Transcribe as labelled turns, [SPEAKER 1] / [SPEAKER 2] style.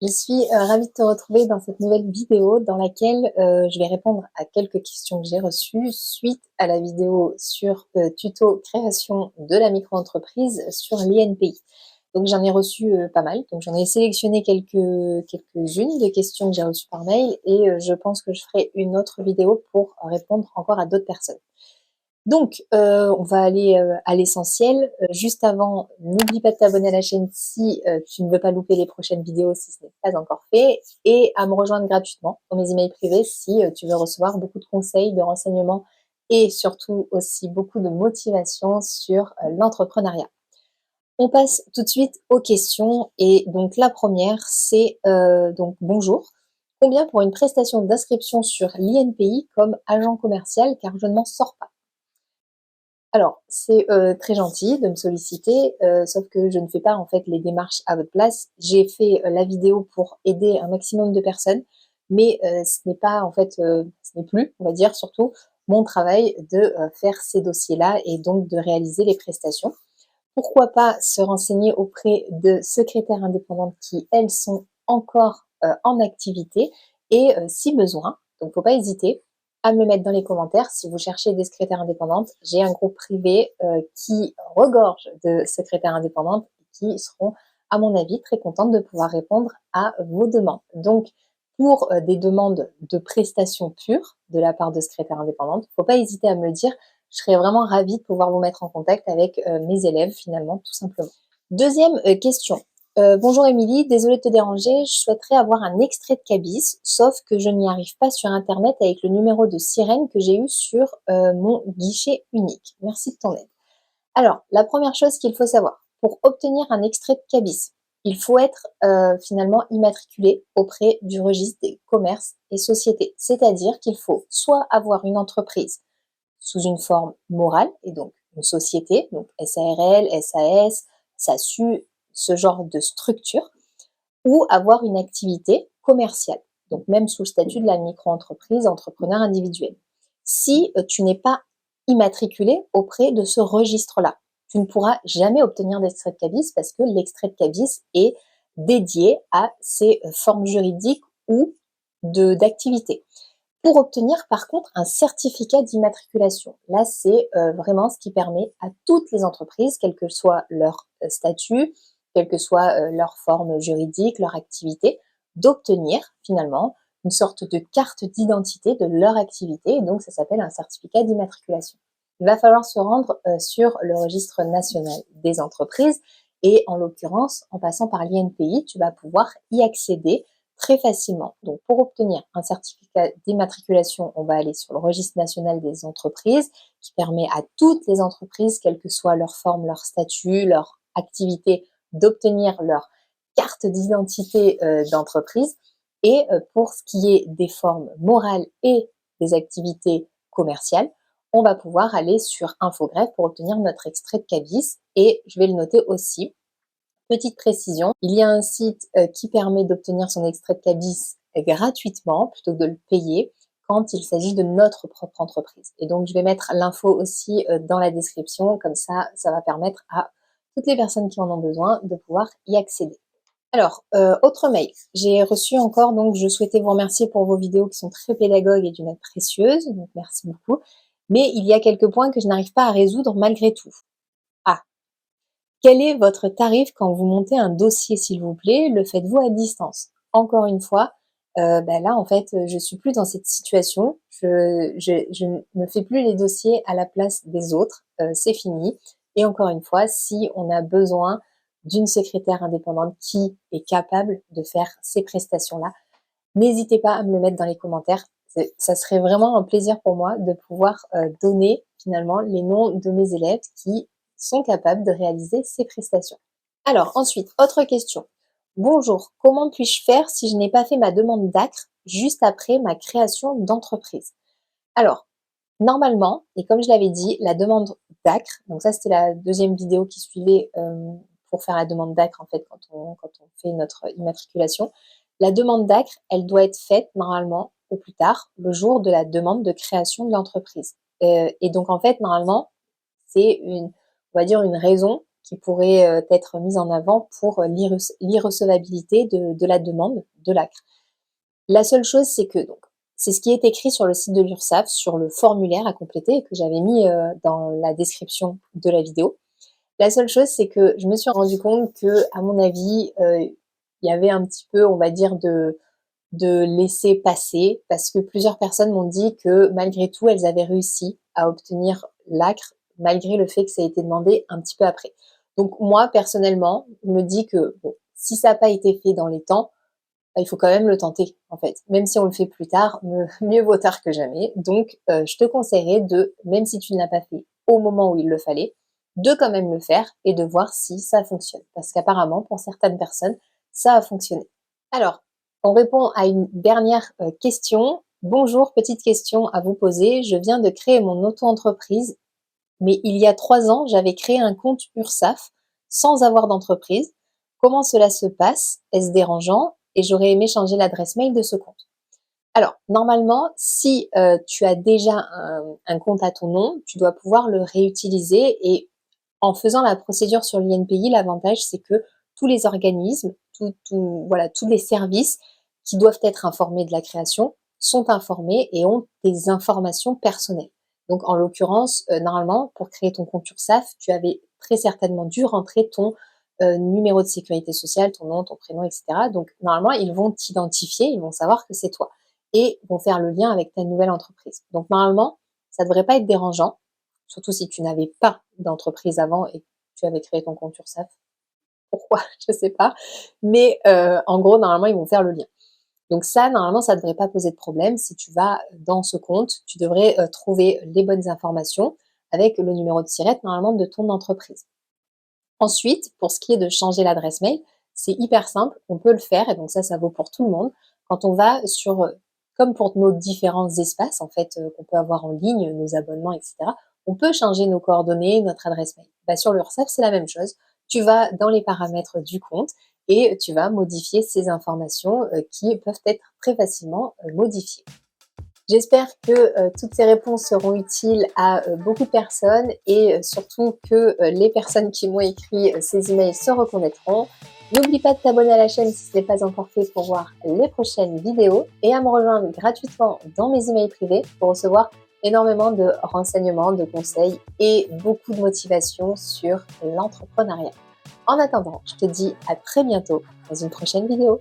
[SPEAKER 1] Je suis ravie de te retrouver dans cette nouvelle vidéo dans laquelle je vais répondre à quelques questions que j'ai reçues suite à la vidéo sur tuto création de la micro-entreprise sur l'INPI. Donc j'en ai reçu pas mal, donc j'en ai sélectionné quelques-unes des questions que j'ai reçues par mail et je pense que je ferai une autre vidéo pour répondre encore à d'autres personnes. Donc, on va aller à l'essentiel. Juste avant, n'oublie pas de t'abonner à la chaîne si tu ne veux pas louper les prochaines vidéos si ce n'est pas encore fait, et à me rejoindre gratuitement dans mes emails privés si tu veux recevoir beaucoup de conseils, de renseignements et surtout aussi beaucoup de motivation sur l'entrepreneuriat. On passe tout de suite aux questions et donc la première c'est donc bonjour. Combien pour une prestation d'inscription sur l'INPI comme agent commercial car je ne m'en sors pas? Alors, c'est très gentil de me solliciter, sauf que je ne fais pas en fait les démarches à votre place. J'ai fait la vidéo pour aider un maximum de personnes, mais ce n'est pas en fait, ce n'est plus, on va dire surtout, mon travail de faire ces dossiers-là et donc de réaliser les prestations. Pourquoi pas se renseigner auprès de secrétaires indépendantes qui, elles, sont encore en activité et si besoin, donc faut pas hésiter à me le mettre dans les commentaires si vous cherchez des secrétaires indépendantes. J'ai un groupe privé qui regorge de secrétaires indépendantes qui seront, à mon avis, très contentes de pouvoir répondre à vos demandes. Donc, pour des demandes de prestations pures de la part de secrétaires indépendantes, faut pas hésiter à me le dire. Je serais vraiment ravie de pouvoir vous mettre en contact avec mes élèves, finalement, tout simplement. Deuxième question. Bonjour Émilie, désolée de te déranger, je souhaiterais avoir un extrait de cabis, sauf que je n'y arrive pas sur Internet avec le numéro de sirène que j'ai eu sur mon guichet unique. Merci de ton aide. Alors, la première chose qu'il faut savoir, pour obtenir un extrait de cabis, il faut être finalement immatriculé auprès du registre des commerces et sociétés. C'est-à-dire qu'il faut soit avoir une entreprise sous une forme morale, et donc une société, donc SARL, SAS, SASU, ce genre de structure, ou avoir une activité commerciale, donc même sous le statut de la micro-entreprise, entrepreneur individuel. Si tu n'es pas immatriculé auprès de ce registre-là, tu ne pourras jamais obtenir d'extrait de cabis parce que l'extrait de cabis est dédié à ces formes juridiques ou d'activité. Pour obtenir par contre un certificat d'immatriculation. Là, c'est vraiment ce qui permet à toutes les entreprises, quel que soit leur statut, quelle que soit leur forme juridique, leur activité, d'obtenir finalement une sorte de carte d'identité de leur activité. Et donc, ça s'appelle un certificat d'immatriculation. Il va falloir se rendre sur le registre national des entreprises et en l'occurrence, en passant par l'INPI, tu vas pouvoir y accéder très facilement. Donc, pour obtenir un certificat d'immatriculation, on va aller sur le registre national des entreprises qui permet à toutes les entreprises, quelle que soit leur forme, leur statut, leur activité, d'obtenir leur carte d'identité d'entreprise. Et pour ce qui est des formes morales et des activités commerciales, on va pouvoir aller sur Infogreffe pour obtenir notre extrait de cabis. Et je vais le noter aussi. Petite précision, il y a un site qui permet d'obtenir son extrait de cabis gratuitement plutôt que de le payer quand il s'agit de notre propre entreprise. Et donc, je vais mettre l'info aussi dans la description, comme ça va permettre à toutes les personnes qui en ont besoin de pouvoir y accéder. Alors, autre mail. J'ai reçu encore, donc je souhaitais vous remercier pour vos vidéos qui sont très pédagogues et d'une aide précieuse, donc merci beaucoup. Mais il y a quelques points que je n'arrive pas à résoudre malgré tout. Ah, quel est votre tarif quand vous montez un dossier, s'il vous plaît? Le faites-vous à distance? Encore une fois, là, en fait, je suis plus dans cette situation. Je ne fais plus les dossiers à la place des autres. C'est fini. Et encore une fois, si on a besoin d'une secrétaire indépendante qui est capable de faire ces prestations-là, n'hésitez pas à me le mettre dans les commentaires. Ça serait vraiment un plaisir pour moi de pouvoir donner finalement les noms de mes élèves qui sont capables de réaliser ces prestations. Alors ensuite, autre question. Bonjour, comment puis-je faire si je n'ai pas fait ma demande d'ACRE juste après ma création d'entreprise? Alors, normalement, et comme je l'avais dit, la demande d'ACRE, donc ça c'était la deuxième vidéo qui suivait pour faire la demande d'ACRE en fait quand on fait notre immatriculation. La demande d'ACRE, elle doit être faite normalement au plus tard le jour de la demande de création de l'entreprise. Et donc en fait, normalement, c'est on va dire une raison qui pourraient être mises en avant pour l'irrecevabilité de la demande de l'ACRE. La seule chose, c'est que donc c'est ce qui est écrit sur le site de l'URSSAF, sur le formulaire à compléter et que j'avais mis dans la description de la vidéo. La seule chose, c'est que je me suis rendu compte que, à mon avis, il y avait un petit peu, on va dire, de laisser passer, parce que plusieurs personnes m'ont dit que malgré tout, elles avaient réussi à obtenir l'ACRE, malgré le fait que ça a été demandé un petit peu après. Donc moi, personnellement, je me dis que bon, si ça n'a pas été fait dans les temps, il faut quand même le tenter, en fait. Même si on le fait plus tard, mieux vaut tard que jamais. Donc, je te conseillerais de, même si tu ne l'as pas fait au moment où il le fallait, de quand même le faire et de voir si ça fonctionne. Parce qu'apparemment, pour certaines personnes, ça a fonctionné. Alors, on répond à une dernière question. Bonjour, petite question à vous poser. Je viens de créer mon auto-entreprise, mais il y a 3 ans, j'avais créé un compte URSSAF sans avoir d'entreprise. Comment cela se passe? Est-ce dérangeant? Et j'aurais aimé changer l'adresse mail de ce compte. Alors, normalement, si tu as déjà un compte à ton nom, tu dois pouvoir le réutiliser et en faisant la procédure sur l'INPI, l'avantage, c'est que tous les organismes, voilà, tous les services qui doivent être informés de la création sont informés et ont des informations personnelles. Donc, en l'occurrence, normalement, pour créer ton compte URSSAF, tu avais très certainement dû rentrer ton numéro de sécurité sociale, ton nom, ton prénom, etc. Donc, normalement, ils vont t'identifier, ils vont savoir que c'est toi et vont faire le lien avec ta nouvelle entreprise. Donc, normalement, ça ne devrait pas être dérangeant, surtout si tu n'avais pas d'entreprise avant et que tu avais créé ton compte URSSAF. Pourquoi? Je ne sais pas. Mais en gros, normalement, ils vont faire le lien. Donc ça, normalement, ça ne devrait pas poser de problème. Si tu vas dans ce compte, tu devrais trouver les bonnes informations avec le numéro de SIRET, normalement, de ton entreprise. Ensuite, pour ce qui est de changer l'adresse mail, c'est hyper simple, on peut le faire, et donc ça vaut pour tout le monde. Quand on va sur, comme pour nos différents espaces, en fait, qu'on peut avoir en ligne, nos abonnements, etc., on peut changer nos coordonnées, notre adresse mail. Bah, sur l'URSSAF, c'est la même chose. Tu vas dans les paramètres du compte et tu vas modifier ces informations qui peuvent être très facilement modifiées. J'espère que toutes ces réponses seront utiles à beaucoup de personnes et surtout que les personnes qui m'ont écrit ces emails se reconnaîtront. N'oublie pas de t'abonner à la chaîne si ce n'est pas encore fait pour voir les prochaines vidéos et à me rejoindre gratuitement dans mes emails privés pour recevoir énormément de renseignements, de conseils et beaucoup de motivation sur l'entrepreneuriat. En attendant, je te dis à très bientôt dans une prochaine vidéo.